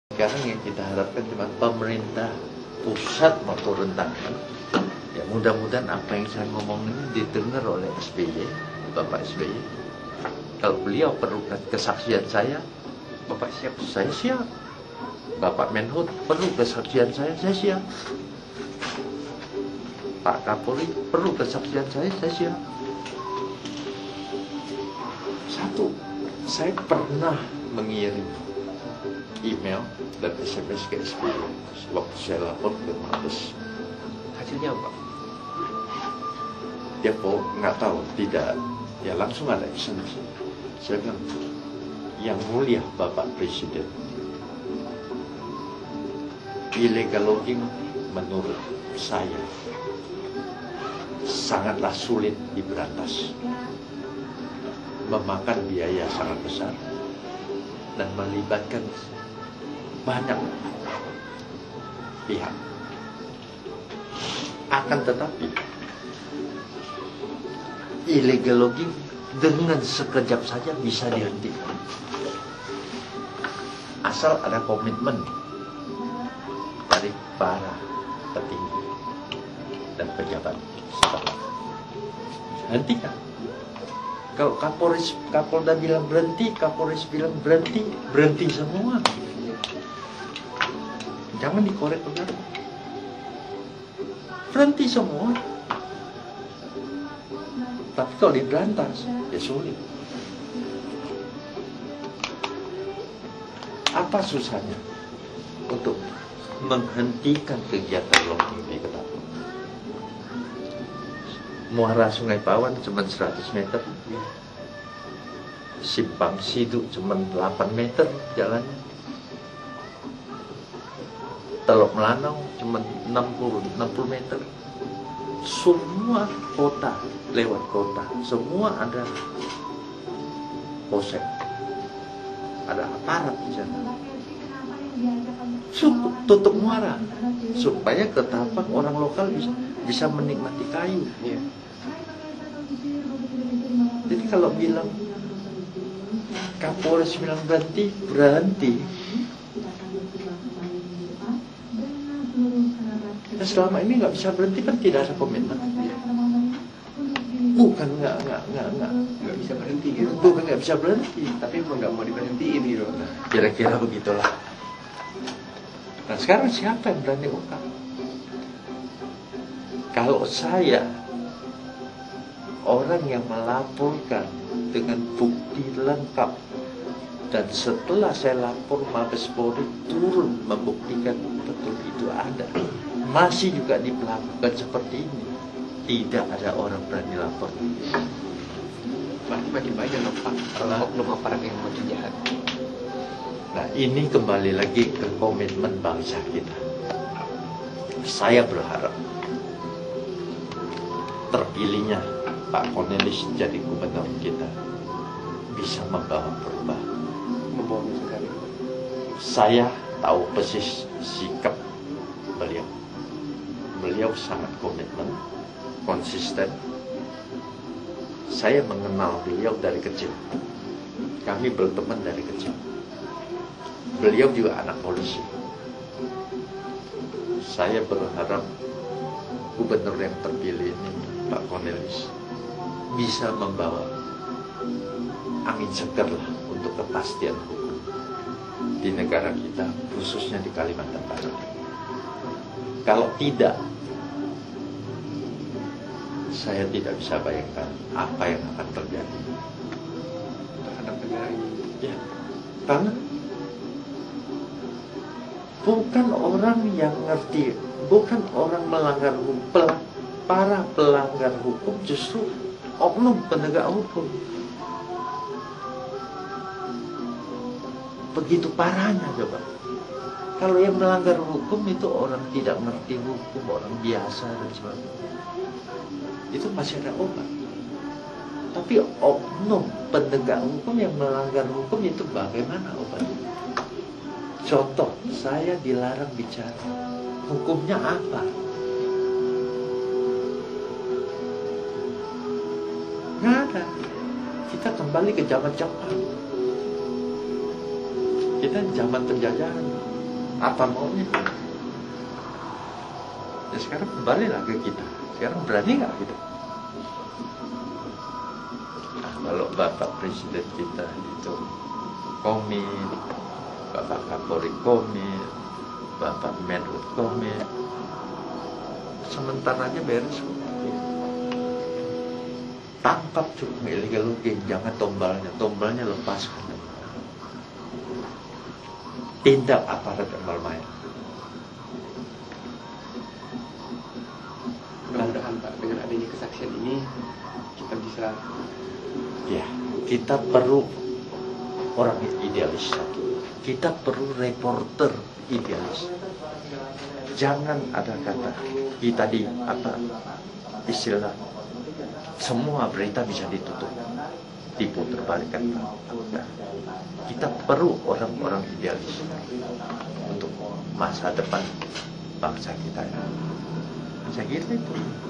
Sekarang yang kita harapkan cuma pemerintah pusat mau turun tangan. Ya mudah-mudahan apa yang saya ngomong ini didengar oleh SBY, Bapak SBY. Kalau beliau perlu kesaksian saya, Bapak siap, saya siap. Bapak Menhub perlu kesaksian saya siap. Pak Kapolri perlu kesaksian saya siap. Satu, saya pernah mengirim email dan SMS ke SBY waktu saya lapor ke Mabes. Hasilnya apa? Dia kok nggak tahu, tidak, ya langsung ada eksekusi. Saya bilang, yang mulia Bapak Presiden, illegal logging menurut saya sangatlah sulit diberantas, memakan biaya sangat besar dan melibatkan banyak pihak. Akan tetapi illegal logging dengan sekejap saja bisa dihentikan, asal ada komitmen dari para petinggi dan pejabat setempat. Hentikan. Kalau Kapolda bilang berhenti, Kapolres bilang berhenti, berhenti semua. Jangan dikorek benar. Berhenti semua. Tapi kalau diberantas, ya sulit. Apa susahnya untuk menghentikan kegiatan logging di Ketapang? Muara Sungai Pawan cuma 100 meter. Simpang Sidu cuma 8 meter jalannya. Teluk Melanau cuma 60 meter. Semua kota, lewat kota, semua ada polsek, ada aparat di sana. Tutup muara supaya Ketapang orang lokal bisa menikmati kayu. Jadi kalau bilang Kapolres bilang berhenti, berhenti. Nah, selama ini nggak bisa berhenti kan tidak ada komitmen. Bukan nggak bisa berhenti gitu. Bukan nggak bisa berhenti, Tapi emang nggak mau diberhentiin gitu. kira-kira begitulah. Nah sekarang siapa yang berani ungkap? Kalau saya orang yang melaporkan dengan bukti lengkap, dan setelah saya lapor Mabes Polri turun membuktikan betul itu ada, masih juga diperlakukan seperti ini, tidak ada orang berani lapor. Berarti makin banyak oknum aparat yang makin jahat. Nah ini kembali lagi ke komitmen bangsa kita. Saya berharap terpilihnya Pak Cornelis jadi gubernur kita bisa membawa perubahan. Membawa sekali. Saya tahu persis sikap beliau. Beliau sangat komitmen, konsisten. Saya mengenal beliau dari kecil. Kami berteman dari kecil. Beliau juga anak polisi. Saya berharap gubernur yang terpilih ini, Pak Cornelis, bisa membawa angin segar lah untuk kepastian hukum di negara kita, khususnya di Kalimantan Barat. Kalau tidak, saya tidak bisa bayangkan apa yang akan terjadi Terhadap negara ini. ya, karena bukan orang yang ngerti, bukan orang melanggar hukum, para pelanggar hukum justru oknum penegak hukum. Begitu parahnya coba. Kalau yang melanggar hukum itu orang tidak ngerti hukum, orang biasa dan sebagainya. Itu masih ada obat. Tapi oknum penegak hukum yang melanggar hukum itu bagaimana obatnya? Contoh, saya dilarang bicara. Hukumnya apa? Nggak ada. Kita kembali ke zaman Jepang. Kita zaman penjajahan. apa maunya. Ya sekarang kembalilah ke kita. Sekarang berani nggak kita? Nah, kalau Bapak Presiden kita itu komit, Bapak Kapolri komit, Bapak Menhub komit, sementaranya beres. Tangkap cukup illegal logging, jangan tombalnya lepaskan. Tindak aparat yang bermain. Mudah-mudahan Pak, dengan adanya kesaksian ini kita bisa. Ya, kita perlu orang idealis. Kita perlu reporter idealis. Jangan ada kata kita istilah semua berita bisa ditutup, diputar balikan. Nah, kita perlu orang-orang idealis untuk masa depan bangsa kita. Saya kira itu.